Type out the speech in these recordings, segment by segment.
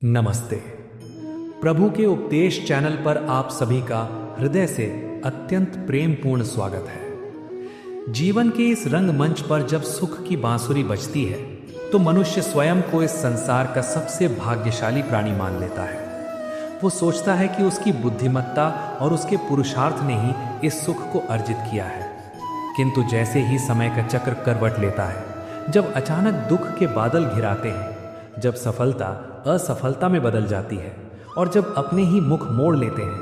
नमस्ते। प्रभु के उपदेश चैनल पर आप सभी का हृदय से अत्यंत प्रेमपूर्ण स्वागत है। जीवन के इस रंगमंच पर जब सुख की बांसुरी बजती है तो मनुष्य स्वयं को इस संसार का सबसे भाग्यशाली प्राणी मान लेता है। वो सोचता है कि उसकी बुद्धिमत्ता और उसके पुरुषार्थ ने ही इस सुख को अर्जित किया है। किंतु जैसे ही समय का चक्र करवट लेता है, जब अचानक दुख के बादल घिराते हैं, जब सफलता असफलता में बदल जाती है और जब अपने ही मुख मोड़ लेते हैं,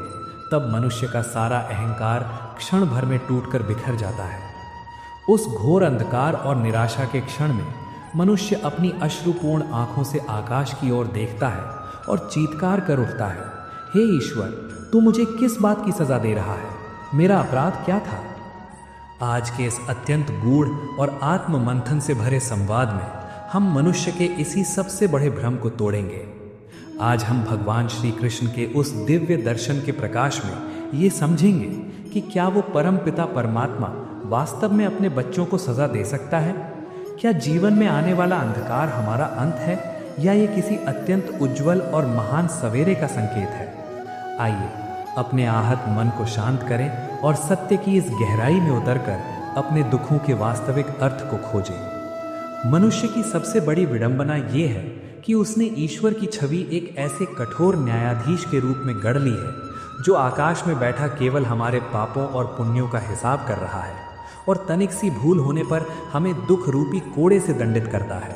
तब मनुष्य का सारा अहंकार क्षण भर में टूटकर बिखर जाता है। उस घोर अंधकार और निराशा के क्षण में मनुष्य अपनी अश्रुपूर्ण आंखों से आकाश की ओर देखता है और चीत्कार कर उठता है, हे ईश्वर, तू मुझे किस बात की सजा दे रहा है? मेरा अपराध क्या था? आज के इस अत्यंत गूढ़ और आत्ममंथन से भरे संवाद में हम मनुष्य के इसी सबसे बड़े भ्रम को तोड़ेंगे। आज हम भगवान श्री कृष्ण के उस दिव्य दर्शन के प्रकाश में ये समझेंगे कि क्या वो परम पिता परमात्मा वास्तव में अपने बच्चों को सजा दे सकता है? क्या जीवन में आने वाला अंधकार हमारा अंत है या ये किसी अत्यंत उज्जवल और महान सवेरे का संकेत है? आइए अपने आहत मन को शांत करें और सत्य की इस गहराई में उतरकर अपने दुखों के वास्तविक अर्थ को खोजें। मनुष्य की सबसे बड़ी विडंबना ये है कि उसने ईश्वर की छवि एक ऐसे कठोर न्यायाधीश के रूप में गढ़ ली है जो आकाश में बैठा केवल हमारे पापों और पुण्यों का हिसाब कर रहा है और तनिक सी भूल होने पर हमें दुख रूपी कोड़े से दंडित करता है।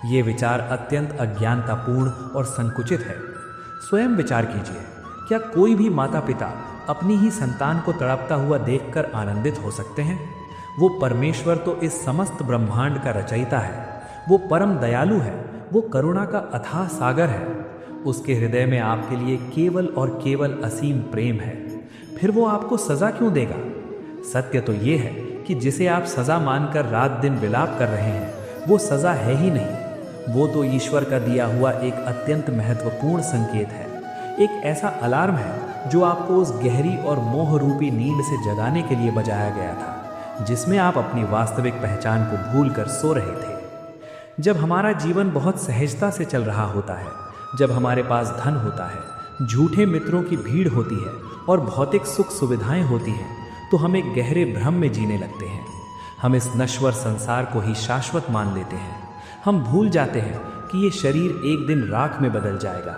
ये विचार अत्यंत अज्ञानतापूर्ण और संकुचित है। स्वयं विचार कीजिए, क्या कोई भी माता पिता अपनी ही संतान को तड़पता हुआ देखकर आनंदित हो सकते हैं? वो परमेश्वर तो इस समस्त ब्रह्मांड का रचयिता है। वो परम दयालु है, वो करुणा का अथाह सागर है। उसके हृदय में आपके लिए केवल और केवल असीम प्रेम है। फिर वो आपको सजा क्यों देगा? सत्य तो ये है कि जिसे आप सजा मानकर रात दिन विलाप कर रहे हैं, वो सजा है ही नहीं। वो तो ईश्वर का दिया हुआ एक अत्यंत महत्वपूर्ण संकेत है, एक ऐसा अलार्म है जो आपको उस गहरी और मोह रूपी नींद से जगाने के लिए बजाया गया था जिसमें आप अपनी वास्तविक पहचान को भूलकर सो रहे थे। जब हमारा जीवन बहुत सहजता से चल रहा होता है, जब हमारे पास धन होता है, झूठे मित्रों की भीड़ होती है और भौतिक सुख सुविधाएं होती हैं, तो हम एक गहरे भ्रम में जीने लगते हैं। हम इस नश्वर संसार को ही शाश्वत मान लेते हैं। हम भूल जाते हैं कि ये शरीर एक दिन राख में बदल जाएगा।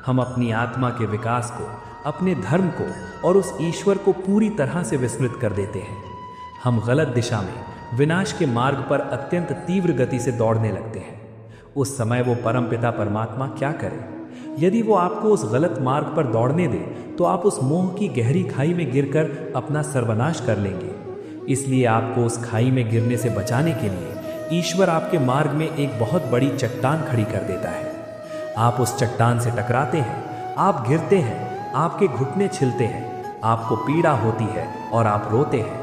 हम अपनी आत्मा के विकास को, अपने धर्म को और उस ईश्वर को पूरी तरह से विस्मृत कर देते हैं। हम गलत दिशा में विनाश के मार्ग पर अत्यंत तीव्र गति से दौड़ने लगते हैं। उस समय वो परमपिता परमात्मा क्या करे? यदि वो आपको उस गलत मार्ग पर दौड़ने दे तो आप उस मोह की गहरी खाई में गिरकर अपना सर्वनाश कर लेंगे। इसलिए आपको उस खाई में गिरने से बचाने के लिए ईश्वर आपके मार्ग में एक बहुत बड़ी चट्टान खड़ी कर देता है। आप उस चट्टान से टकराते हैं, आप गिरते हैं, आपके घुटने छिलते हैं, आपको पीड़ा होती है और आप रोते हैं।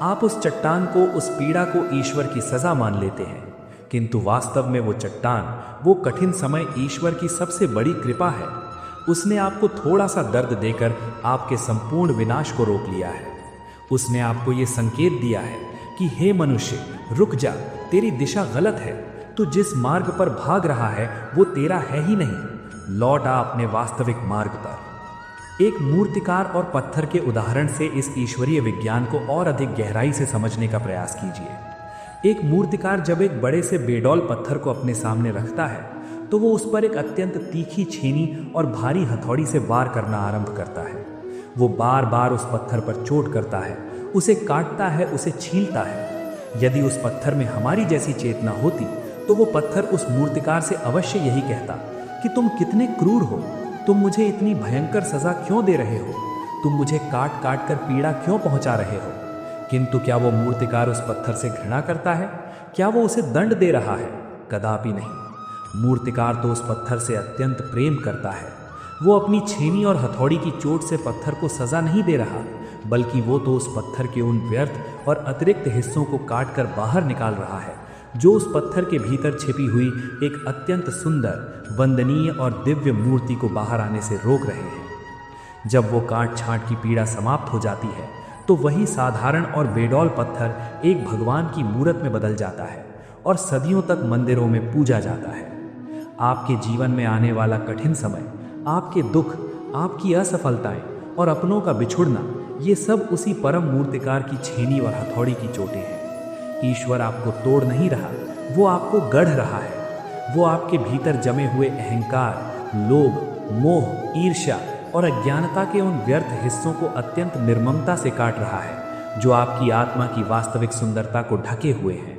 आप उस चट्टान को, उस पीड़ा को ईश्वर की सजा मान लेते हैं, किंतु वास्तव में वो चट्टान, वो कठिन समय ईश्वर की सबसे बड़ी कृपा है। उसने आपको थोड़ा सा दर्द देकर आपके संपूर्ण विनाश को रोक लिया है। उसने आपको ये संकेत दिया है कि हे मनुष्य, रुक जा, तेरी दिशा गलत है। तू जिस मार्ग पर भाग रहा है वो तेरा है ही नहीं। लौट आ अपने वास्तविक मार्ग पर। एक मूर्तिकार और पत्थर के उदाहरण से इस ईश्वरीय विज्ञान को और अधिक गहराई से समझने का प्रयास कीजिए। एक मूर्तिकार जब एक बड़े से बेडौल पत्थर को अपने सामने रखता है तो वो उस पर एक अत्यंत तीखी छेनी और भारी हथौड़ी से वार करना आरंभ करता है। वो बार बार उस पत्थर पर चोट करता है, उसे काटता है, उसे छीलता है। यदि उस पत्थर में हमारी जैसी चेतना होती तो वो पत्थर उस मूर्तिकार से अवश्य यही कहता कि तुम कितने क्रूर हो, तुम मुझे इतनी भयंकर सजा क्यों दे रहे हो? तुम मुझे काट काट कर पीड़ा क्यों पहुंचा रहे हो? किंतु क्या वो मूर्तिकार उस पत्थर से घृणा करता है? क्या वो उसे दंड दे रहा है? कदापि नहीं। मूर्तिकार तो उस पत्थर से अत्यंत प्रेम करता है। वो अपनी छेनी और हथौड़ी की चोट से पत्थर को सजा नहीं दे रहा, बल्कि वो तो उस पत्थर के उन व्यर्थ और अतिरिक्त हिस्सों को काट कर बाहर निकाल रहा है जो उस पत्थर के भीतर छिपी हुई एक अत्यंत सुंदर, वंदनीय और दिव्य मूर्ति को बाहर आने से रोक रहे हैं। जब वो काट छांट की पीड़ा समाप्त हो जाती है तो वही साधारण और बेडौल पत्थर एक भगवान की मूरत में बदल जाता है और सदियों तक मंदिरों में पूजा जाता है। आपके जीवन में आने वाला कठिन समय, आपके दुख, आपकी असफलताएं और अपनों का बिछुड़ना, ये सब उसी परम मूर्तिकार की छेनी और हथौड़ी की चोटें हैं। ईश्वर आपको तोड़ नहीं रहा, वो आपको गढ़ रहा है। वो आपके भीतर जमे हुए अहंकार, लोभ, मोह, ईर्ष्या और अज्ञानता के उन व्यर्थ हिस्सों को अत्यंत निर्ममता से काट रहा है, जो आपकी आत्मा की वास्तविक सुंदरता को ढके हुए हैं।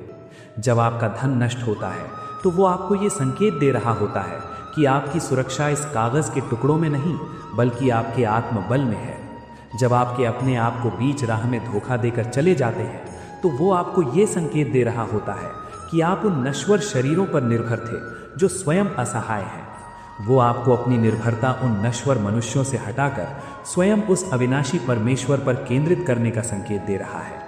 जब आपका धन नष्ट होता है तो वो आपको ये संकेत दे रहा होता है कि आपकी सुरक्षा इस कागज के टुकड़ों में नहीं, बल्कि आपके आत्मबल में है। जब आपके अपने आप को बीच राह में धोखा देकर चले जाते हैं तो वो आपको ये संकेत दे रहा होता है कि आप उन नश्वर शरीरों पर निर्भर थे जो स्वयं असहाय हैं। वो आपको अपनी निर्भरता उन नश्वर मनुष्यों से हटाकर स्वयं उस अविनाशी परमेश्वर पर केंद्रित करने का संकेत दे रहा है।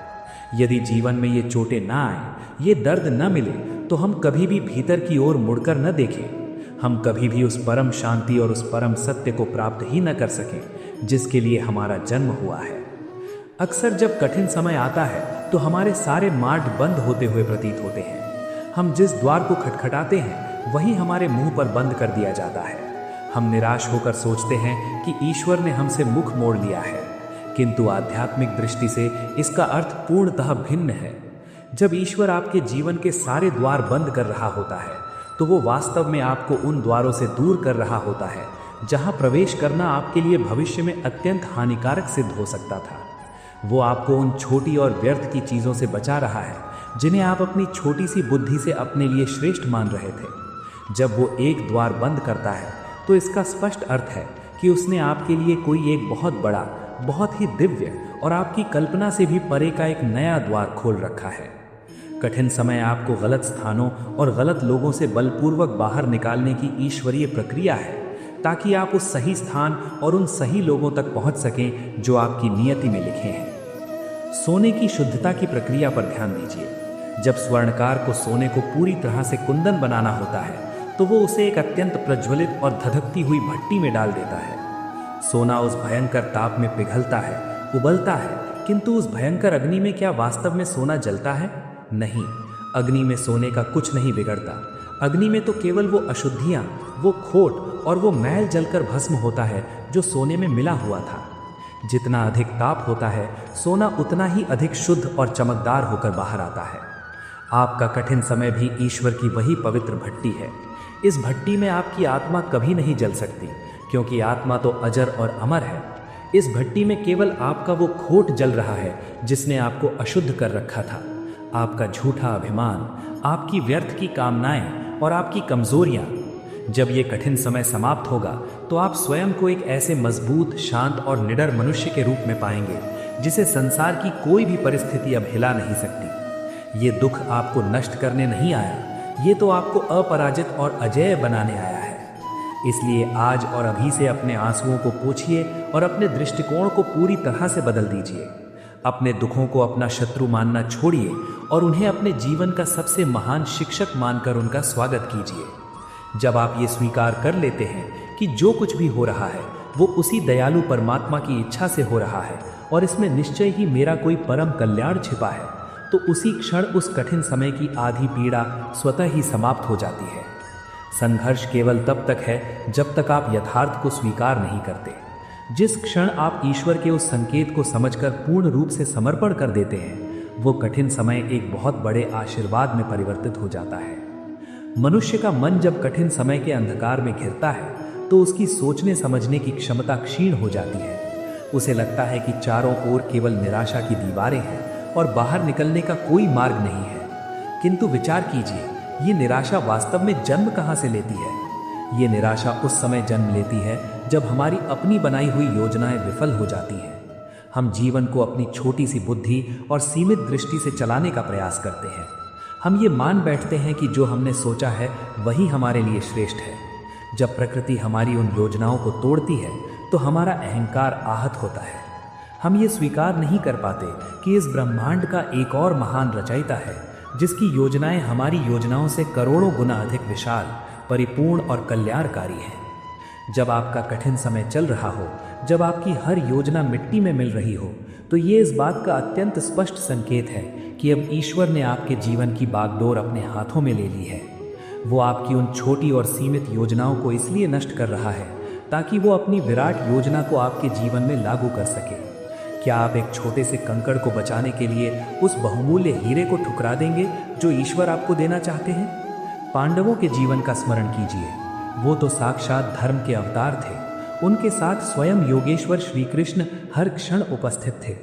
यदि जीवन में ये चोटें ना आए, ये दर्द न मिले, तो हम कभी भी भीतर की ओर मुड़कर न देखें। हम कभी भी उस परम शांति और उस परम सत्य को प्राप्त ही न कर सकें जिसके लिए हमारा जन्म हुआ है। अक्सर जब कठिन समय आता है तो हमारे सारे मार्ग बंद होते हुए प्रतीत होते हैं। हम जिस द्वार को खटखटाते हैं वही हमारे मुंह पर बंद कर दिया जाता है। हम निराश होकर सोचते हैं कि ईश्वर ने हमसे मुख मोड़ लिया है, किंतु आध्यात्मिक दृष्टि से इसका अर्थ पूर्णतः भिन्न है। जब ईश्वर आपके जीवन के सारे द्वार बंद कर रहा होता है तो वो वास्तव में आपको उन द्वारों से दूर कर रहा होता है जहां प्रवेश करना आपके लिए भविष्य में अत्यंत हानिकारक सिद्ध हो सकता था। वो आपको उन छोटी और व्यर्थ की चीज़ों से बचा रहा है जिन्हें आप अपनी छोटी सी बुद्धि से अपने लिए श्रेष्ठ मान रहे थे। जब वो एक द्वार बंद करता है तो इसका स्पष्ट अर्थ है कि उसने आपके लिए कोई एक बहुत बड़ा, बहुत ही दिव्य और आपकी कल्पना से भी परे का एक नया द्वार खोल रखा है। कठिन समय आपको गलत स्थानों और गलत लोगों से बलपूर्वक बाहर निकालने की ईश्वरीय प्रक्रिया है, ताकि आप उस सही स्थान और उन सही लोगों तक पहुंच सकें जो आपकी नियति में लिखे हैं। सोने की शुद्धता की प्रक्रिया पर ध्यान दीजिए। जब स्वर्णकार को सोने को पूरी तरह से कुंदन बनाना होता है तो वो उसे एक अत्यंत प्रज्वलित और धधकती हुई भट्टी में डाल देता है। सोना उस भयंकर ताप में पिघलता है, उबलता है, किंतु उस भयंकर अग्नि में क्या वास्तव में सोना जलता है? नहीं, अग्नि में सोने का कुछ नहीं बिगड़ता। अग्नि में तो केवल वो अशुद्धियाँ, वो खोट और वो मैल जलकर भस्म होता है जो सोने में मिला हुआ था। जितना अधिक ताप होता है, सोना उतना ही अधिक शुद्ध और चमकदार होकर बाहर आता है। आपका कठिन समय भी ईश्वर की वही पवित्र भट्टी है। इस भट्टी में आपकी आत्मा कभी नहीं जल सकती, क्योंकि आत्मा तो अजर और अमर है। इस भट्टी में केवल आपका वो खोट जल रहा है जिसने आपको अशुद्ध कर रखा था। आपका झूठा अभिमान, आपकी व्यर्थ की कामनाएं और आपकी कमजोरियां। जब ये कठिन समय समाप्त होगा तो आप स्वयं को एक ऐसे मजबूत, शांत और निडर मनुष्य के रूप में पाएंगे जिसे संसार की कोई भी परिस्थिति अब हिला नहीं सकती। ये दुख आपको नष्ट करने नहीं आया, ये तो आपको अपराजित और अजेय बनाने आया है। इसलिए आज और अभी से अपने आंसुओं को पोंछिए और अपने दृष्टिकोण को पूरी तरह से बदल दीजिए। अपने दुखों को अपना शत्रु मानना छोड़िए और उन्हें अपने जीवन का सबसे महान शिक्षक मानकर उनका स्वागत कीजिए। जब आप ये स्वीकार कर लेते हैं कि जो कुछ भी हो रहा है वो उसी दयालु परमात्मा की इच्छा से हो रहा है और इसमें निश्चय ही मेरा कोई परम कल्याण छिपा है, तो उसी क्षण उस कठिन समय की आधी पीड़ा स्वतः ही समाप्त हो जाती है। संघर्ष केवल तब तक है जब तक आप यथार्थ को स्वीकार नहीं करते। जिस क्षण आप ईश्वर के उस संकेत को समझकर पूर्ण रूप से समर्पण कर देते हैं, वो कठिन समय एक बहुत बड़े आशीर्वाद में परिवर्तित हो जाता है। मनुष्य का मन जब कठिन समय के अंधकार में घिरता है तो उसकी सोचने समझने की क्षमता क्षीण हो जाती है। उसे लगता है कि चारों ओर केवल निराशा की दीवारें हैं और बाहर निकलने का कोई मार्ग नहीं है। किंतु विचार कीजिए, ये निराशा वास्तव में जन्म कहाँ से लेती है? ये निराशा उस समय जन्म लेती है जब हमारी अपनी बनाई हुई योजनाएं विफल हो जाती हैं। हम जीवन को अपनी छोटी सी बुद्धि और सीमित दृष्टि से चलाने का प्रयास करते हैं। हम ये मान बैठते हैं कि जो हमने सोचा है वही हमारे लिए श्रेष्ठ है। जब प्रकृति हमारी उन योजनाओं को तोड़ती है तो हमारा अहंकार आहत होता है। हम ये स्वीकार नहीं कर पाते कि इस ब्रह्मांड का एक और महान रचयिता है जिसकी योजनाएं हमारी योजनाओं से करोड़ों गुना अधिक विशाल, परिपूर्ण और कल्याणकारी है। जब आपका कठिन समय चल रहा हो, जब आपकी हर योजना मिट्टी में मिल रही हो, तो ये इस बात का अत्यंत स्पष्ट संकेत है कि अब ईश्वर ने आपके जीवन की बागडोर अपने हाथों में ले ली है। वो आपकी उन छोटी और सीमित योजनाओं को इसलिए नष्ट कर रहा है ताकि वो अपनी विराट योजना को आपके जीवन में लागू कर सके। क्या आप एक छोटे से कंकड़ को बचाने के लिए उस बहुमूल्य हीरे को ठुकरा देंगे जो ईश्वर आपको देना चाहते हैं? पांडवों के जीवन का स्मरण कीजिए। वो तो साक्षात धर्म के अवतार थे। उनके साथ स्वयं योगेश्वर श्री कृष्ण हर क्षण उपस्थित थे।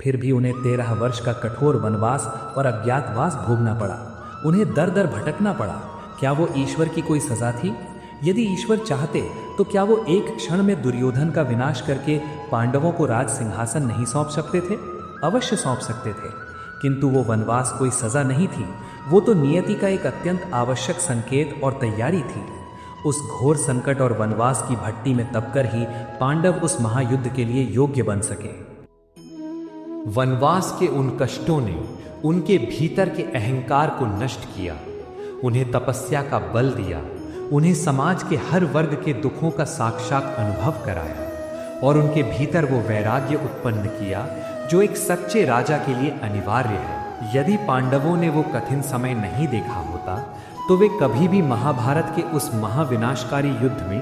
फिर भी उन्हें 13 वर्ष का कठोर वनवास और अज्ञातवास भोगना पड़ा। उन्हें दर दर भटकना पड़ा। क्या वो ईश्वर की कोई सजा थी? यदि ईश्वर चाहते तो क्या वो एक क्षण में दुर्योधन का विनाश करके पांडवों को राज सिंहासन नहीं सौंप सकते थे? अवश्य सौंप सकते थे, किंतु वो वनवास कोई सजा नहीं थी। वो तो नियति का एक अत्यंत आवश्यक संकेत और तैयारी थी। उस घोर संकट और वनवास की भट्टी में तपकर ही पांडव उस महायुद्ध के लिए योग्य बन सके। वनवास के उन कष्टों ने उनके भीतर के अहंकार को नष्ट किया, उन्हें तपस्या का बल दिया, उन्हें समाज के हर वर्ग के दुखों का साक्षात अनुभव कराया और उनके भीतर वो वैराग्य उत्पन्न किया जो एक सच्चे राजा के लिए अनिवार्य है। यदि पांडवों ने वो कठिन समय नहीं देखा होता तो वे कभी भी महाभारत के उस महाविनाशकारी युद्ध में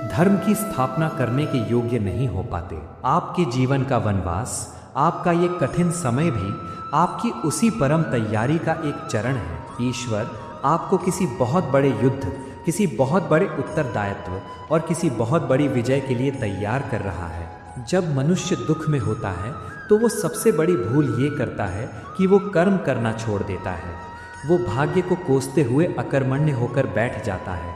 धर्म की स्थापना करने के योग्य नहीं हो पाते। आपके जीवन का वनवास, आपका ये कठिन समय भी आपकी उसी परम तैयारी का एक चरण है। ईश्वर आपको किसी बहुत बड़े युद्ध, किसी बहुत बड़े उत्तरदायित्व और किसी बहुत बड़ी विजय के लिए तैयार कर रहा है। जब मनुष्य दुख में होता है तो वो सबसे बड़ी भूल ये करता है कि वो कर्म करना छोड़ देता है। वो भाग्य को कोसते हुए अकर्मण्य होकर बैठ जाता है।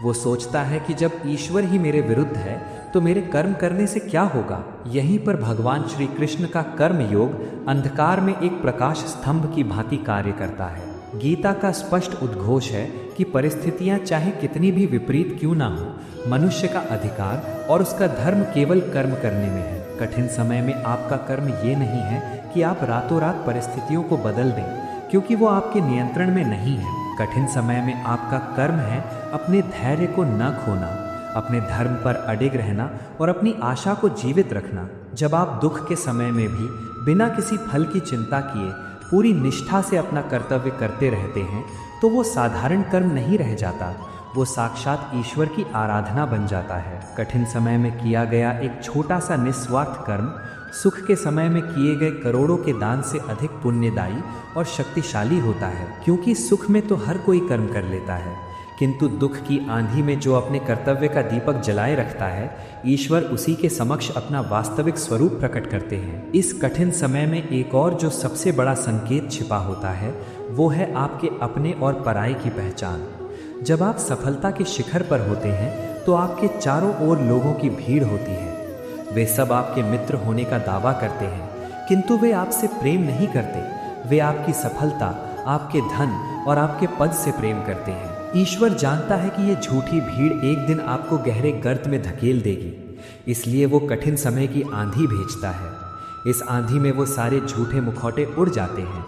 वो सोचता है कि जब ईश्वर ही मेरे विरुद्ध है तो मेरे कर्म करने से क्या होगा। यहीं पर भगवान श्री कृष्ण का कर्म योग अंधकार में एक प्रकाश स्तंभ की भांति कार्य करता है। गीता का स्पष्ट उद्घोष है कि परिस्थितियां चाहे कितनी भी विपरीत क्यों ना हो, मनुष्य का अधिकार और उसका धर्म केवल कर्म करने में है। कठिन समय में आपका कर्म ये नहीं है कि आप रातों रात परिस्थितियों को बदल दें, क्योंकि वो आपके नियंत्रण में नहीं है। कठिन समय में आपका कर्म है अपने धैर्य को न खोना, अपने धर्म पर अडिग रहना और अपनी आशा को जीवित रखना। जब आप दुख के समय में भी बिना किसी फल की चिंता किए पूरी निष्ठा से अपना कर्तव्य करते रहते हैं तो वो साधारण कर्म नहीं रह जाता, वो साक्षात ईश्वर की आराधना बन जाता है। कठिन समय में किया गया एक छोटा सा निस्वार्थ कर्म सुख के समय में किए गए करोड़ों के दान से अधिक पुण्यदायी और शक्तिशाली होता है। क्योंकि सुख में तो हर कोई कर्म कर लेता है, किंतु दुख की आंधी में जो अपने कर्तव्य का दीपक जलाए रखता है, ईश्वर उसी के समक्ष अपना वास्तविक स्वरूप प्रकट करते हैं। इस कठिन समय में एक और जो सबसे बड़ा संकेत छिपा होता है वो है आपके अपने और पराये की पहचान। जब आप सफलता के शिखर पर होते हैं तो आपके चारों ओर लोगों की भीड़ होती है। वे सब आपके मित्र होने का दावा करते हैं, किंतु वे आपसे प्रेम नहीं करते। वे आपकी सफलता, आपके धन और आपके पद से प्रेम करते हैं। ईश्वर जानता है कि ये झूठी भीड़ एक दिन आपको गहरे गर्त में धकेल देगी, इसलिए वो कठिन समय की आंधी भेजता है। इस आंधी में वो सारे झूठे मुखौटे उड़ जाते हैं।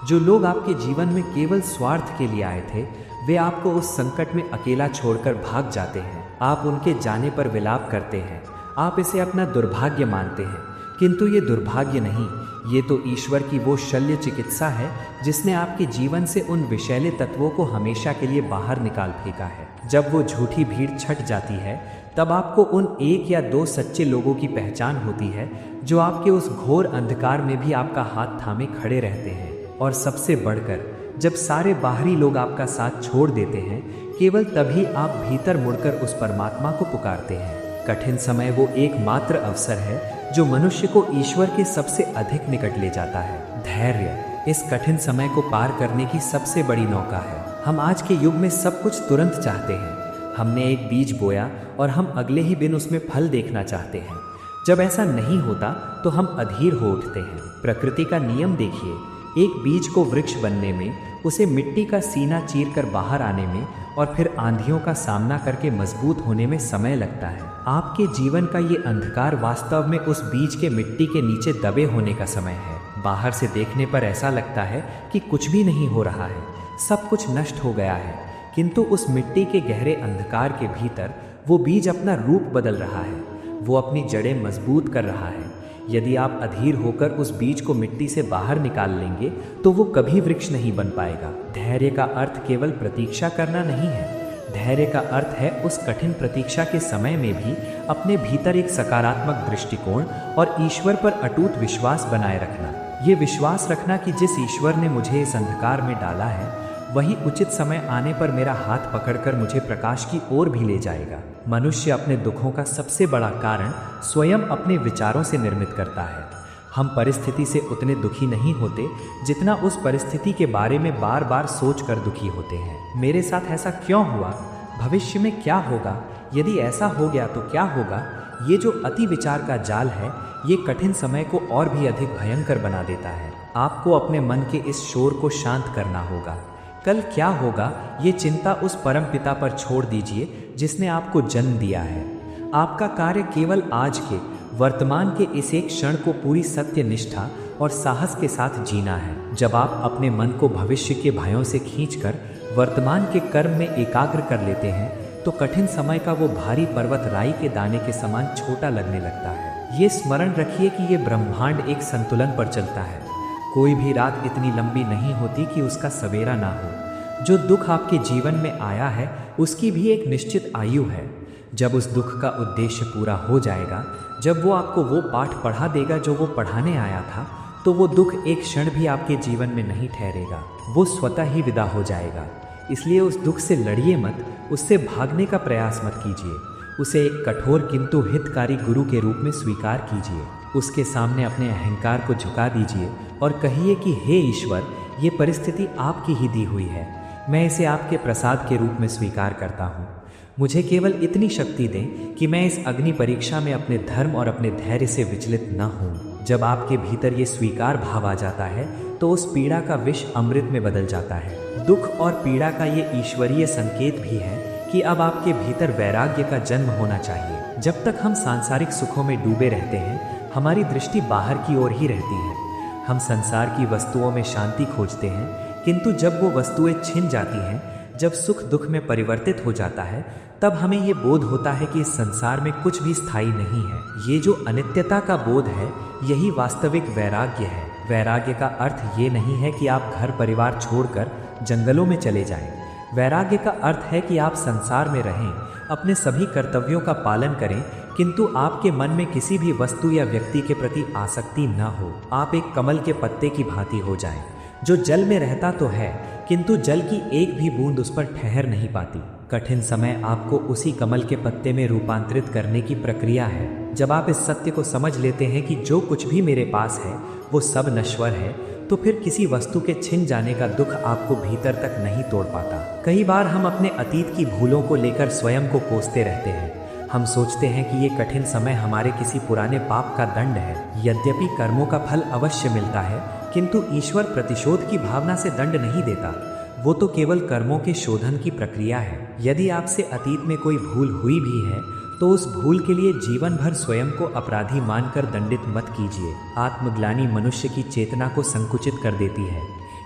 जो लोग आपके जीवन में केवल स्वार्थ के लिए आए थे, वे आपको उस संकट में अकेला छोड़कर भाग जाते हैं। आप उनके जाने पर विलाप करते हैं, आप इसे अपना दुर्भाग्य मानते हैं, किंतु ये दुर्भाग्य नहीं, ये तो ईश्वर की वो शल्य चिकित्सा है जिसने आपके जीवन से उन विषैले तत्वों को हमेशा के लिए बाहर निकाल फेंका है। जब वो झूठी भीड़ छट जाती है तब आपको उन 1 या 2 सच्चे लोगों की पहचान होती है जो आपके उस घोर अंधकार में भी आपका हाथ थामे खड़े रहते हैं। और सबसे बढ़कर जब सारे बाहरी लोग आपका साथ छोड़ देते हैं, केवल तभी आप भीतर मुड़कर उस परमात्मा को पुकारते हैं। कठिन समय वो एकमात्र अवसर है जो मनुष्य को ईश्वर के सबसे अधिक निकट ले जाता है। धैर्य इस कठिन समय को पार करने की सबसे बड़ी नौका है। हम आज के युग में सब कुछ तुरंत चाहते हैं। हमने एक बीज बोया और हम अगले ही दिन उसमें फल देखना चाहते हैं। जब ऐसा नहीं होता तो हम अधीर हो उठते हैं। प्रकृति का नियम देखिए, एक बीज को वृक्ष बनने में, उसे मिट्टी का सीना चीर कर बाहर आने में और फिर आंधियों का सामना करके मजबूत होने में समय लगता है। आपके जीवन का ये अंधकार वास्तव में उस बीज के मिट्टी के नीचे दबे होने का समय है। बाहर से देखने पर ऐसा लगता है कि कुछ भी नहीं हो रहा है, सब कुछ नष्ट हो गया है, किंतु उस मिट्टी के गहरे अंधकार के भीतर वो बीज अपना रूप बदल रहा है, वो अपनी जड़ें मजबूत कर रहा है। यदि आप अधीर होकर उस बीज को मिट्टी से बाहर निकाल लेंगे तो वो कभी वृक्ष नहीं बन पाएगा। धैर्य का अर्थ केवल प्रतीक्षा करना नहीं है। धैर्य का अर्थ है उस कठिन प्रतीक्षा के समय में भी अपने भीतर एक सकारात्मक दृष्टिकोण और ईश्वर पर अटूट विश्वास बनाए रखना। ये विश्वास रखना कि जिस ईश्वर ने मुझे इस अंधकार में डाला है वही उचित समय आने पर मेरा हाथ पकड़कर मुझे प्रकाश की ओर भी ले जाएगा। मनुष्य अपने दुखों का सबसे बड़ा कारण स्वयं अपने विचारों से निर्मित करता है। हम परिस्थिति से उतने दुखी नहीं होते जितना उस परिस्थिति के बारे में बार बार सोच कर दुखी होते हैं। मेरे साथ ऐसा क्यों हुआ? भविष्य में क्या होगा? यदि ऐसा हो गया तो क्या होगा? ये जो अति विचार का जाल है ये कठिन समय को और भी अधिक भयंकर बना देता है। आपको अपने मन के इस शोर को शांत करना होगा। कल क्या होगा ये चिंता उस परम पिता पर छोड़ दीजिए जिसने आपको जन्म दिया है। आपका कार्य केवल आज के वर्तमान के इस एक क्षण को पूरी सत्य निष्ठा और साहस के साथ जीना है। जब आप अपने मन को भविष्य के भयों से खींचकर वर्तमान के कर्म में एकाग्र कर लेते हैं तो कठिन समय का वो भारी पर्वत राई के दाने के समान छोटा लगने लगता है। ये स्मरण रखिए कि ये ब्रह्मांड एक संतुलन पर चलता है। कोई भी रात इतनी लंबी नहीं होती कि उसका सवेरा ना हो। जो दुख आपके जीवन में आया है उसकी भी एक निश्चित आयु है। जब उस दुख का उद्देश्य पूरा हो जाएगा, जब वो आपको वो पाठ पढ़ा देगा जो वो पढ़ाने आया था, तो वो दुख एक क्षण भी आपके जीवन में नहीं ठहरेगा, वो स्वतः ही विदा हो जाएगा। इसलिए उस दुख से लड़िए मत, उससे भागने का प्रयास मत कीजिए। उसे एक कठोर किंतु हितकारी गुरु के रूप में स्वीकार कीजिए। उसके सामने अपने अहंकार को झुका दीजिए और कहिए कि हे ईश्वर, ये परिस्थिति आपकी ही दी हुई है। मैं इसे आपके प्रसाद के रूप में स्वीकार करता हूँ। मुझे केवल इतनी शक्ति दें कि मैं इस अग्नि परीक्षा में अपने धर्म और अपने धैर्य से विचलित न हूँ। जब आपके भीतर ये स्वीकार भाव आ जाता है तो उस पीड़ा का विष अमृत में बदल जाता है। दुख और पीड़ा का ये ईश्वरीय संकेत भी है कि अब आपके भीतर वैराग्य का जन्म होना चाहिए। जब तक हम सांसारिक सुखों में डूबे रहते हैं हमारी दृष्टि बाहर की ओर ही रहती है। हम संसार की वस्तुओं में शांति खोजते हैं, किंतु जब वो वस्तुएं छिन जाती हैं, जब सुख दुख में परिवर्तित हो जाता है, तब हमें ये बोध होता है कि इस संसार में कुछ भी स्थायी नहीं है। ये जो अनित्यता का बोध है यही वास्तविक वैराग्य है। वैराग्य का अर्थ ये नहीं है कि आप घर परिवार छोड़कर जंगलों में चले जाएं। वैराग्य का अर्थ है कि आप संसार में रहें, अपने सभी कर्तव्यों का पालन करें, किंतु आपके मन में किसी भी वस्तु या व्यक्ति के प्रति आसक्ति न हो। आप एक कमल के पत्ते की भांति हो जाएं, जो जल में रहता तो है किंतु जल की एक भी बूंद उस पर ठहर नहीं पाती। कठिन समय आपको उसी कमल के पत्ते में रूपांतरित करने की प्रक्रिया है। जब आप इस सत्य को समझ लेते हैं कि जो कुछ भी मेरे पास है वो सब नश्वर है, तो फिर किसी वस्तु के छिन जाने का दुख आपको भीतर तक नहीं तोड़ पाता। कई बार हम अपने अतीत की भूलों को लेकर स्वयं को कोसते रहते हैं। हम सोचते हैं कि ये कठिन समय हमारे किसी पुराने पाप का दंड है। यद्यपि कर्मों का फल अवश्य मिलता है, किंतु ईश्वर प्रतिशोध की भावना से दंड नहीं देता। वो तो केवल कर्मों के शोधन की प्रक्रिया है। यदि आपसे अतीत में कोई भूल हुई भी है तो उस भूल के लिए जीवन भर स्वयं को अपराधी मानकर दंडित मत कीजिए। आत्मग्लानि मनुष्य की चेतना को संकुचित कर देती है।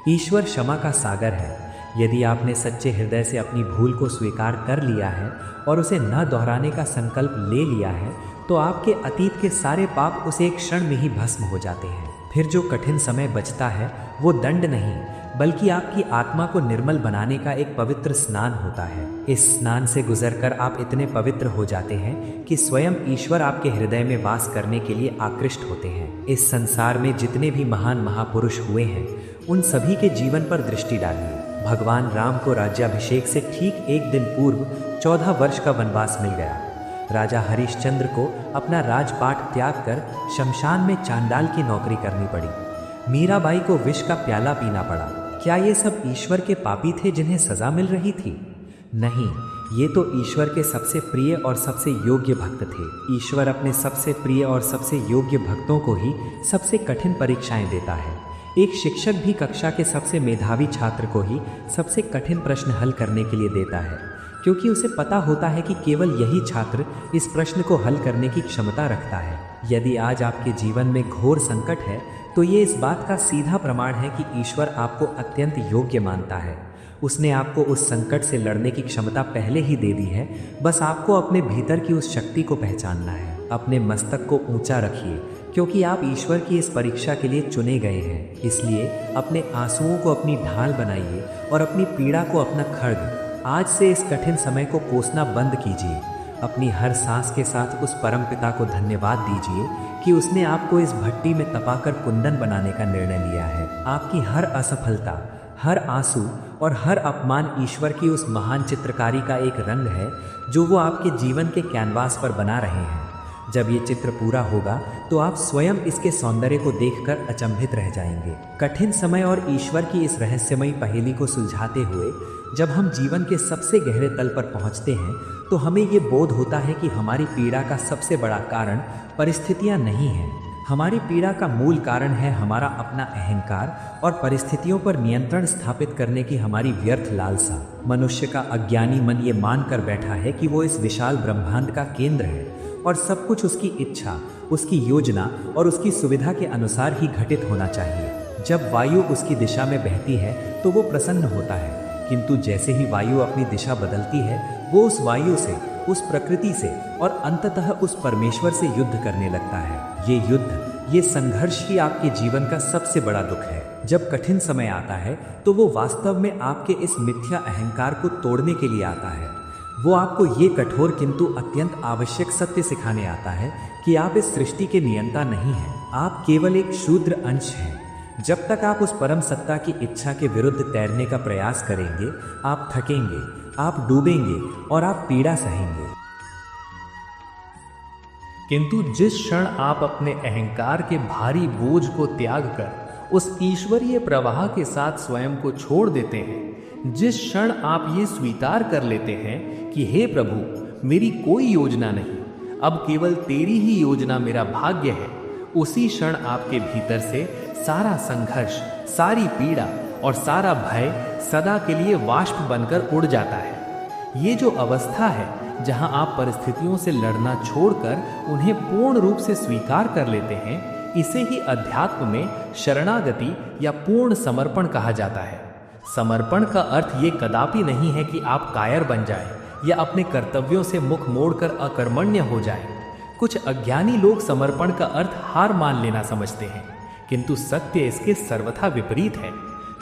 ईश्वर क्षमा का सागर है। यदि आपने सच्चे हृदय से अपनी भूल को स्वीकार कर लिया है और उसे न दोहराने का संकल्प ले लिया है तो आपके अतीत के सारे पाप उसे एक क्षण में ही भस्म हो जाते हैं। फिर जो कठिन समय बचता है वो दंड नहीं बल्कि आपकी आत्मा को निर्मल बनाने का एक पवित्र स्नान होता है। इस स्नान से गुजरकर आप इतने पवित्र हो जाते हैं कि स्वयं ईश्वर आपके हृदय में वास करने के लिए आकृष्ट होते हैं। इस संसार में जितने भी महान महापुरुष हुए हैं उन सभी के जीवन पर दृष्टि डालिए। भगवान राम को राज्याभिषेक से ठीक एक दिन पूर्व 14 वर्ष का वनवास मिल गया। राजा हरिश्चंद्र को अपना राजपाट त्याग कर शमशान में चांडाल की नौकरी करनी पड़ी। मीराबाई को विष का प्याला पीना पड़ा। क्या ये सब ईश्वर के पापी थे जिन्हें सजा मिल रही थी? नहीं, ये तो ईश्वर के सबसे प्रिय और सबसे योग्य भक्त थे। ईश्वर अपने सबसे प्रिय और सबसे योग्य भक्तों को ही सबसे कठिन परीक्षाएं देता है। एक शिक्षक भी कक्षा के सबसे मेधावी छात्र को ही सबसे कठिन प्रश्न हल करने के लिए देता है, क्योंकि उसे पता होता है कि केवल यही छात्र इस प्रश्न को हल करने की क्षमता रखता है। यदि आज आपके जीवन में घोर संकट है तो ये इस बात का सीधा प्रमाण है कि ईश्वर आपको अत्यंत योग्य मानता है। उसने आपको उस संकट से लड़ने की क्षमता पहले ही दे दी है। बस आपको अपने भीतर की उस शक्ति को पहचानना है। अपने मस्तक को ऊंचा रखिए, क्योंकि आप ईश्वर की इस परीक्षा के लिए चुने गए हैं। इसलिए अपने आंसुओं को अपनी ढाल बनाइए और अपनी पीड़ा को अपना खड्ग। आज से इस कठिन समय को कोसना बंद कीजिए। अपनी हर सांस के साथ उस परम पिता को धन्यवाद दीजिए कि उसने आपको इस भट्टी में तपाकर कुंदन बनाने का निर्णय लिया है। आपकी हर असफलता, हर आंसू और हर अपमान ईश्वर की उस महान चित्रकारी का एक रंग है जो वो आपके जीवन के कैनवास पर बना रहे हैं। जब ये चित्र पूरा होगा तो आप स्वयं इसके सौंदर्य को देखकर अचंभित रह जाएंगे। कठिन समय और ईश्वर की इस रहस्यमयी पहेली को सुलझाते हुए जब हम जीवन के सबसे गहरे तल पर पहुंचते हैं तो हमें ये बोध होता है कि हमारी पीड़ा का सबसे बड़ा कारण परिस्थितियां नहीं हैं। हमारी पीड़ा का मूल कारण है हमारा अपना अहंकार और परिस्थितियों पर नियंत्रण स्थापित करने की हमारी व्यर्थ लालसा। मनुष्य का अज्ञानी मन ये मानकर बैठा है कि वो इस विशाल ब्रह्मांड का केंद्र है और सब कुछ उसकी इच्छा, उसकी योजना और उसकी सुविधा के अनुसार ही घटित होना चाहिए। जब वायु उसकी दिशा में बहती है तो वो प्रसन्न होता है, किंतु जैसे ही वायु अपनी दिशा बदलती है वो उस वायु से, उस प्रकृति से और अंततः उस परमेश्वर से युद्ध करने लगता है। ये युद्ध, ये संघर्ष ही आपके जीवन का सबसे बड़ा दुख है। जब कठिन समय आता है तो वो वास्तव में आपके इस मिथ्या अहंकार को तोड़ने के लिए आता है। वो आपको ये कठोर किंतु अत्यंत आवश्यक सत्य सिखाने आता है कि आप इस सृष्टि के नियंता नहीं हैं। आप केवल एक शूद्र अंश हैं। जब तक आप उस परम सत्ता की इच्छा के विरुद्ध तैरने का प्रयास करेंगे, आप थकेंगे, आप डूबेंगे और आप पीड़ा सहेंगे। किंतु जिस क्षण आप अपने अहंकार के भारी बोझ को त्याग कर उस ईश्वरीय प्रवाह के साथ स्वयं को छोड़ देते हैं, जिस क्षण आप ये स्वीकार कर लेते हैं कि हे प्रभु, मेरी कोई योजना नहीं, अब केवल तेरी ही योजना मेरा भाग्य है, उसी क्षण आपके भीतर से सारा संघर्ष, सारी पीड़ा और सारा भय सदा के लिए वाष्प बनकर उड़ जाता है। ये जो अवस्था है जहां आप परिस्थितियों से लड़ना छोड़कर उन्हें पूर्ण रूप से स्वीकार कर लेते हैं, इसे ही अध्यात्म में शरणागति या पूर्ण समर्पण कहा जाता है। समर्पण का अर्थ ये कदापि नहीं है कि आप कायर बन जाएं या अपने कर्तव्यों से मुख मोड़कर अकर्मण्य हो जाएं। कुछ अज्ञानी लोग समर्पण का अर्थ हार मान लेना समझते हैं, किंतु सत्य इसके सर्वथा विपरीत है।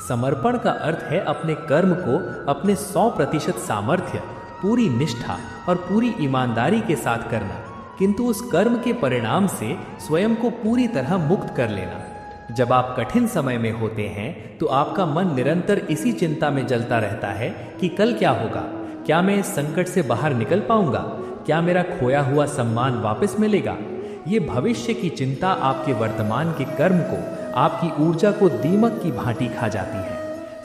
समर्पण का अर्थ है अपने कर्म को अपने 100% सामर्थ्य, पूरी निष्ठा और पूरी ईमानदारी के साथ करना, किंतु उस कर्म के परिणाम से स्वयं को पूरी तरह मुक्त कर लेना। जब आप कठिन समय में होते हैं तो आपका मन निरंतर इसी चिंता में जलता रहता है कि कल क्या होगा, क्या मैं इस संकट से बाहर निकल पाऊंगा, क्या मेरा खोया हुआ सम्मान वापस मिलेगा। ये भविष्य की चिंता आपके वर्तमान के कर्म को, आपकी ऊर्जा को दीमक की भांति खा जाती है।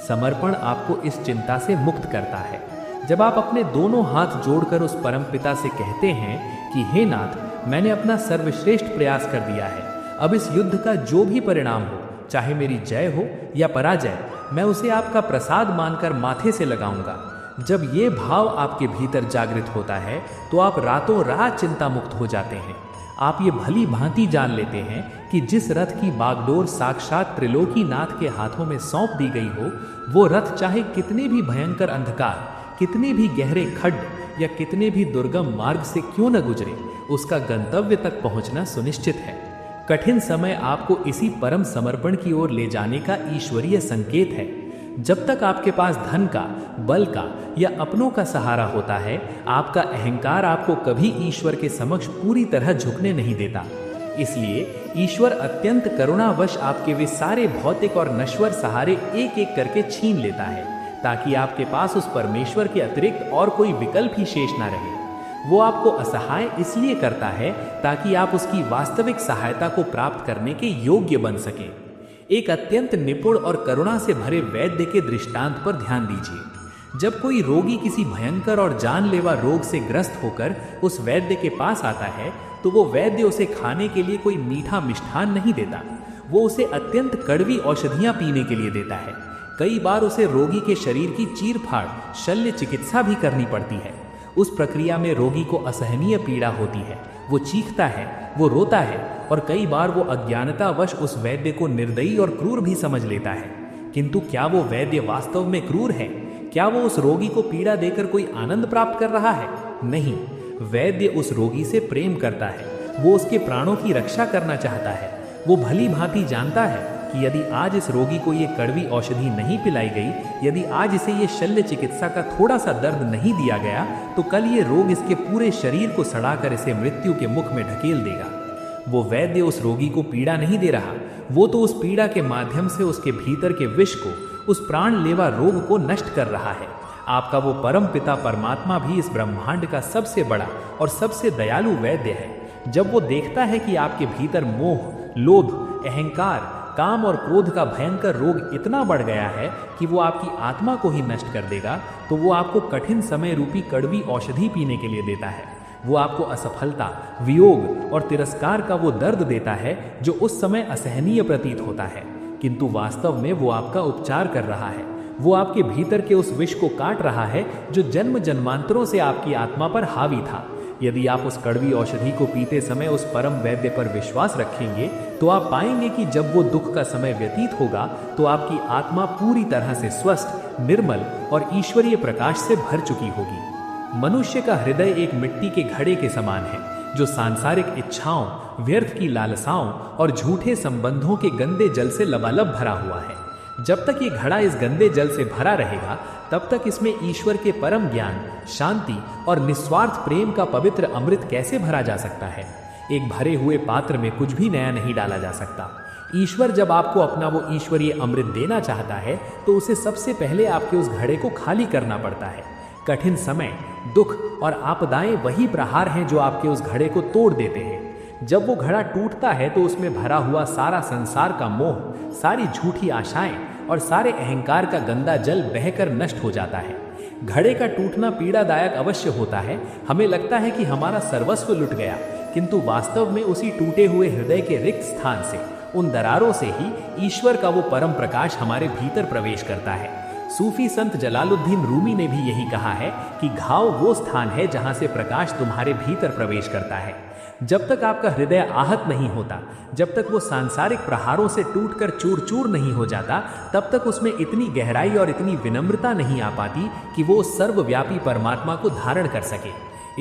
समर्पण आपको इस चिंता से मुक्त करता है। जब आप अपने दोनों हाथ जोड़कर उस परम पिता से कहते हैं कि हे नाथ, मैंने अपना सर्वश्रेष्ठ प्रयास कर दिया है, अब इस युद्ध का जो भी परिणाम हो, चाहे मेरी जय हो या पराजय, मैं उसे आपका प्रसाद मानकर माथे से लगाऊंगा। जब ये भाव आपके भीतर जागृत होता है तो आप रातों रात चिंता मुक्त हो जाते हैं। आप ये भली भांति जान लेते हैं कि जिस रथ की बागडोर साक्षात त्रिलोकी नाथ के हाथों में सौंप दी गई हो, वो रथ चाहे कितने भी भयंकर अंधकार, कितने भी गहरे खड्ड या कितने भी दुर्गम मार्ग से क्यों न गुजरे, उसका गंतव्य तक पहुंचना सुनिश्चित है। कठिन समय आपको इसी परम समर्पण की ओर ले जाने का ईश्वरीय संकेत है। जब तक आपके पास धन का, बल का या अपनों का सहारा होता है, आपका अहंकार आपको कभी ईश्वर के समक्ष पूरी तरह झुकने नहीं देता। इसलिए ईश्वर अत्यंत करुणावश आपके वे सारे भौतिक और नश्वर सहारे एक एक करके छीन लेता है, ताकि आपके पास उस परमेश्वर के अतिरिक्त और कोई विकल्प ही शेष ना रहे। वो आपको असहाय इसलिए करता है ताकि आप उसकी वास्तविक सहायता को प्राप्त करने के योग्य बन सकें। एक अत्यंत निपुण और करुणा से भरे वैद्य के दृष्टांत पर ध्यान दीजिए। जब कोई रोगी किसी भयंकर और जानलेवा रोग से ग्रस्त होकर उस वैद्य के पास आता है तो वो वैद्य उसे खाने के लिए कोई मीठा मिष्ठान नहीं देता, वो उसे अत्यंत कड़वी औषधियां पीने के लिए देता है। कई बार उसे रोगी के शरीर की चीरफाड़, शल्य चिकित्सा भी करनी पड़ती है। उस प्रक्रिया में रोगी को असहनीय पीड़ा होती है, वो चीखता है, वो रोता है और कई बार वो अज्ञानतावश उस वैद्य को निर्दयी और क्रूर भी समझ लेता है। किंतु क्या वो वैद्य वास्तव में क्रूर है? क्या वो उस रोगी को पीड़ा देकर कोई आनंद प्राप्त कर रहा है? नहीं, वैद्य उस रोगी से प्रेम करता है, वो उसके प्राणों की रक्षा करना चाहता है। वो भली भांति जानता है कि यदि आज इस रोगी को ये कड़वी औषधि नहीं पिलाई गई, यदि आज इसे ये शल्य चिकित्सा का थोड़ा सा दर्द नहीं दिया गया, तो कल ये रोग इसके पूरे शरीर को सड़ाकर इसे मृत्यु के मुख में ढकेल देगा। वो वैद्य उस रोगी को पीड़ा नहीं दे रहा, वो तो उस पीड़ा के माध्यम से उसके भीतर के विष को, उस प्राण लेवा रोग को नष्ट कर रहा है। आपका वो परम पिता परमात्मा भी इस ब्रह्मांड का सबसे बड़ा और सबसे दयालु वैद्य है। जब वो देखता है कि आपके भीतर मोह, लोभ, अहंकार, काम और क्रोध का भयंकर रोग इतना बढ़ गया है कि वो आपकी आत्मा को ही नष्ट कर देगा, तो वो आपको कठिन समय रूपी कड़वी औषधि पीने के लिए देता है। वो आपको असफलता, वियोग और तिरस्कार का वो दर्द देता है जो उस समय असहनीय प्रतीत होता है, किंतु वास्तव में वो आपका उपचार कर रहा है। वो आपके भीतर के उस विष को काट रहा है जो जन्म जन्मांतरों से आपकी आत्मा पर हावी था। यदि आप उस कड़वी औषधि को पीते समय उस परम वैद्य पर विश्वास रखेंगे, तो आप पाएंगे कि जब वो दुख का समय व्यतीत होगा, तो आपकी आत्मा पूरी तरह से स्वस्थ, निर्मल और ईश्वरीय प्रकाश से भर चुकी होगी। मनुष्य का हृदय एक मिट्टी के घड़े के समान है, जो सांसारिक इच्छाओं, व्यर्थ की लालसाओं और झूठे संबंधों के गंदे जल से लबालब भरा हुआ है। जब तक ये घड़ा इस गंदे जल से भरा रहेगा, तब तक इसमें ईश्वर के परम ज्ञान, शांति और निस्वार्थ प्रेम का पवित्र अमृत कैसे भरा जा सकता है? एक भरे हुए पात्र में कुछ भी नया नहीं डाला जा सकता। ईश्वर जब आपको अपना वो ईश्वरीय अमृत देना चाहता है, तो उसे सबसे पहले आपके उस घड़े को खाली करना पड़ता है। कठिन समय, दुख और आपदाएं वही प्रहार हैं जो आपके उस घड़े को तोड़ देते हैं। जब वो घड़ा टूटता है, तो उसमें भरा हुआ सारा संसार का मोह, सारी झूठी आशाएं और सारे अहंकार का गंदा जल बहकर नष्ट हो जाता है। घड़े का टूटना पीड़ादायक अवश्य होता है। हमें लगता है कि हमारा सर्वस्व लुट गया, किंतु वास्तव में उसी टूटे हुए हृदय के रिक्त स्थान से, उन दरारों से ही ईश्वर का वो परम प्रकाश हमारे भीतर प्रवेश करता है। सूफी संत जलालुद्दीन रूमी ने भी यही कहा है कि घाव वो स्थान है जहां से प्रकाश तुम्हारे भीतर प्रवेश करता है। जब तक आपका हृदय आहत नहीं होता, जब तक वो सांसारिक प्रहारों से टूटकर चूर चूर नहीं हो जाता, तब तक उसमें इतनी गहराई और इतनी विनम्रता नहीं आ पाती कि वो सर्वव्यापी परमात्मा को धारण कर सके।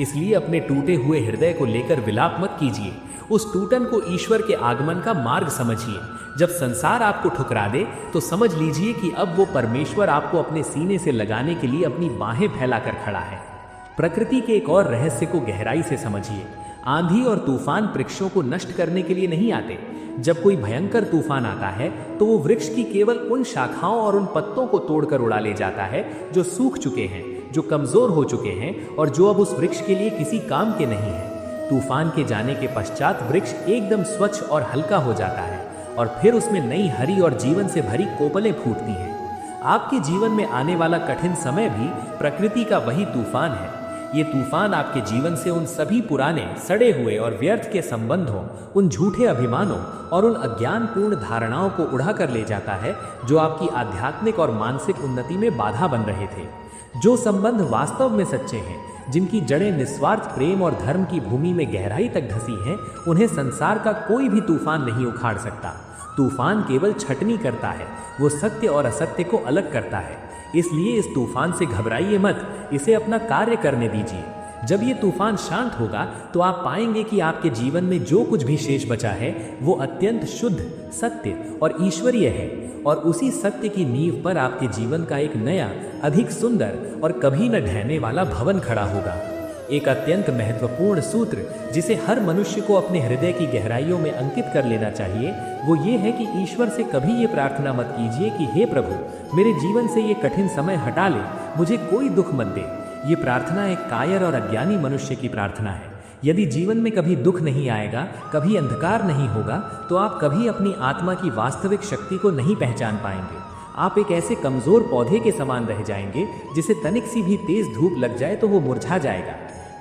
इसलिए अपने टूटे हुए हृदय को लेकर विलाप मत कीजिए। उस टूटन को ईश्वर के आगमन का मार्ग समझिए। जब संसार आपको ठुकरा दे, तो समझ लीजिए कि अब वो परमेश्वर आपको अपने सीने से लगाने के लिए अपनी बाहें फैलाकर खड़ा है। प्रकृति के एक और रहस्य को गहराई से समझिए। आंधी और तूफान वृक्षों को नष्ट करने के लिए नहीं आते। जब कोई भयंकर तूफान आता है, तो वो वृक्ष की केवल उन शाखाओं और उन पत्तों को तोड़कर उड़ा ले जाता है जो सूख चुके हैं, जो कमजोर हो चुके हैं और जो अब उस वृक्ष के लिए किसी काम के नहीं है। तूफान के जाने के पश्चात वृक्ष एकदम स्वच्छ और हल्का हो जाता है और फिर उसमें नई हरी और जीवन से भरी कोपलें फूटती हैं। आपके जीवन में आने वाला कठिन समय भी प्रकृति का वही तूफान है। ये तूफान आपके जीवन से उन सभी पुराने, सड़े हुए और व्यर्थ के संबंधों, उन झूठे अभिमानों और उन अज्ञानपूर्ण धारणाओं को उड़ा कर ले जाता है जो आपकी आध्यात्मिक और मानसिक उन्नति में बाधा बन रहे थे। जो संबंध वास्तव में सच्चे हैं, जिनकी जड़ें निस्वार्थ प्रेम और धर्म की भूमि में गहराई तक धसी हैं, उन्हें संसार का कोई भी तूफान नहीं उखाड़ सकता। तूफान केवल छटनी करता है, वो सत्य और असत्य को अलग करता है। इसलिए इस तूफान से घबराइए मत, इसे अपना कार्य करने दीजिए। जब ये तूफान शांत होगा, तो आप पाएंगे कि आपके जीवन में जो कुछ भी शेष बचा है, वो अत्यंत शुद्ध, सत्य और ईश्वरीय है। और उसी सत्य की नींव पर आपके जीवन का एक नया, अधिक सुंदर और कभी न ढहने वाला भवन खड़ा होगा। एक अत्यंत महत्वपूर्ण सूत्र जिसे हर मनुष्य को अपने हृदय की गहराइयों में अंकित कर लेना चाहिए, वो ये है कि ईश्वर से कभी ये प्रार्थना मत कीजिए कि हे प्रभु, मेरे जीवन से ये कठिन समय हटा ले, मुझे कोई दुख मत दे। ये प्रार्थना एक कायर और अज्ञानी मनुष्य की प्रार्थना है। यदि जीवन में कभी दुख नहीं आएगा, कभी अंधकार नहीं होगा, तो आप कभी अपनी आत्मा की वास्तविक शक्ति को नहीं पहचान पाएंगे। आप एक ऐसे कमजोर पौधे के समान रह जाएंगे जिसे तनिक सी भी तेज धूप लग जाए तो वो मुरझा जाएगा।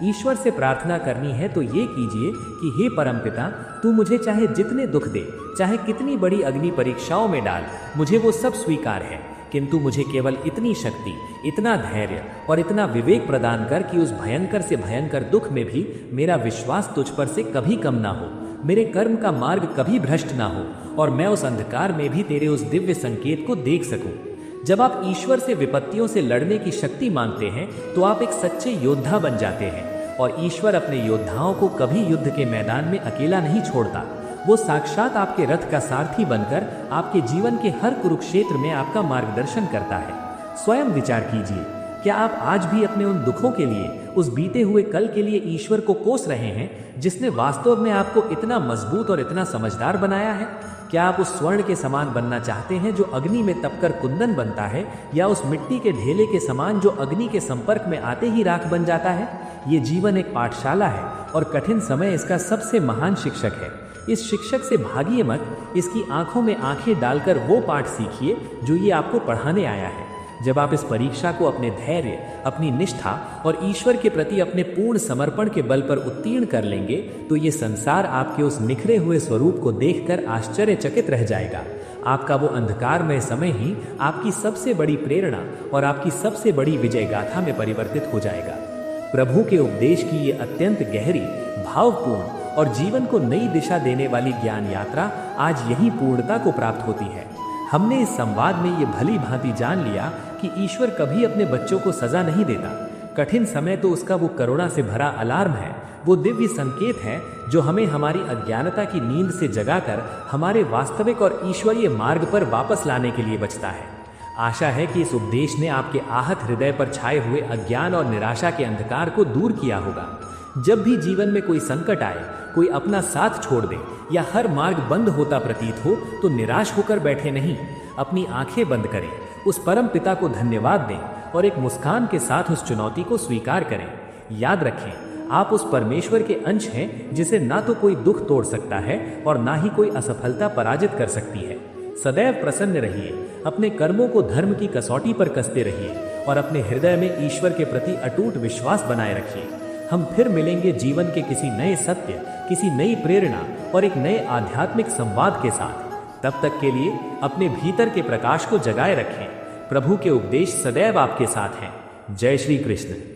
ईश्वर से प्रार्थना करनी है तो ये कीजिए कि हे परमपिता, तू मुझे चाहे जितने दुख दे, चाहे कितनी बड़ी अग्नि परीक्षाओं में डाल, मुझे वो सब स्वीकार है, किंतु मुझे केवल इतनी शक्ति, इतना धैर्य और इतना विवेक प्रदान कर कि उस भयंकर से भयंकर दुख में भी मेरा विश्वास तुझ पर से कभी कम ना हो, मेरे कर्म का मार्ग कभी भ्रष्ट ना हो और मैं उस अंधकार में भी तेरे उस दिव्य संकेत को देख सकूं। जब आप ईश्वर से विपत्तियों से लड़ने की शक्ति मांगते हैं, तो आप एक सच्चे योद्धा बन जाते हैं और ईश्वर अपने योद्धाओं को कभी युद्ध के मैदान में अकेला नहीं छोड़ता। वो साक्षात आपके रथ का सारथी बनकर आपके जीवन के हर कुरुक्षेत्र में आपका मार्गदर्शन करता है। स्वयं विचार कीजिए, क्या आप आज भी अपने उन दुखों के लिए, उस बीते हुए कल के लिए ईश्वर को कोस रहे हैं जिसने वास्तव में आपको इतना मजबूत और इतना समझदार बनाया है? क्या आप उस स्वर्ण के समान बनना चाहते हैं जो अग्नि में तपकर कुंदन बनता है, या उस मिट्टी के ढेले के समान जो अग्नि के संपर्क में आते ही राख बन जाता है? ये जीवन एक पाठशाला है और कठिन समय इसका सबसे महान शिक्षक है। इस शिक्षक से भागिए मत, इसकी आंखों में आंखें डालकर वो पाठ सीखिए जो ये आपको पढ़ाने आया है। जब आप इस परीक्षा को अपने धैर्य, अपनी निष्ठा और ईश्वर के प्रति अपने पूर्ण समर्पण के बल पर उत्तीर्ण कर लेंगे तो ये संसार आपके उस निखरे हुए स्वरूप को देखकर आश्चर्यचकित रह जाएगा। आपका वो अंधकारमय समय ही आपकी सबसे बड़ी प्रेरणा और आपकी सबसे बड़ी विजय गाथा में परिवर्तित हो जाएगा। प्रभु के उपदेश की ये अत्यंत गहरी, भावपूर्ण और जीवन को नई दिशा देने वाली ज्ञान यात्रा आज यही पूर्णता को प्राप्त होती है। हमने इस संवाद में ये भली भांति जान लिया कि ईश्वर कभी अपने बच्चों को सजा नहीं देता। कठिन समय तो उसका वो करुणा से भरा अलार्म है, वो दिव्य संकेत है जो हमें हमारी अज्ञानता की नींद से जगाकर हमारे वास्तविक और ईश्वरीय मार्ग पर वापस लाने के लिए बचता है। आशा है कि इस उपदेश ने आपके आहत हृदय पर छाए हुए अज्ञान और निराशा के अंधकार को दूर किया होगा। जब भी जीवन में कोई संकट आए, कोई अपना साथ छोड़ दे या हर मार्ग बंद होता प्रतीत हो तो निराश होकर बैठे नहीं, अपनी आंखें बंद करें, उस परम पिता को धन्यवाद दें और एक मुस्कान के साथ उस चुनौती को स्वीकार करें। याद रखें, आप उस परमेश्वर के अंश हैं जिसे ना तो कोई दुख तोड़ सकता है और ना ही कोई असफलता पराजित कर सकती है। सदैव प्रसन्न रहिए, अपने कर्मों को धर्म की कसौटी पर कसते रहिए और अपने हृदय में ईश्वर के प्रति अटूट विश्वास बनाए रखिए। हम फिर मिलेंगे जीवन के किसी नए सत्य, किसी नई प्रेरणा और एक नए आध्यात्मिक संवाद के साथ। तब तक के लिए अपने भीतर के प्रकाश को जगाए रखें। प्रभु के उपदेश सदैव आपके साथ हैं। जय श्री कृष्ण।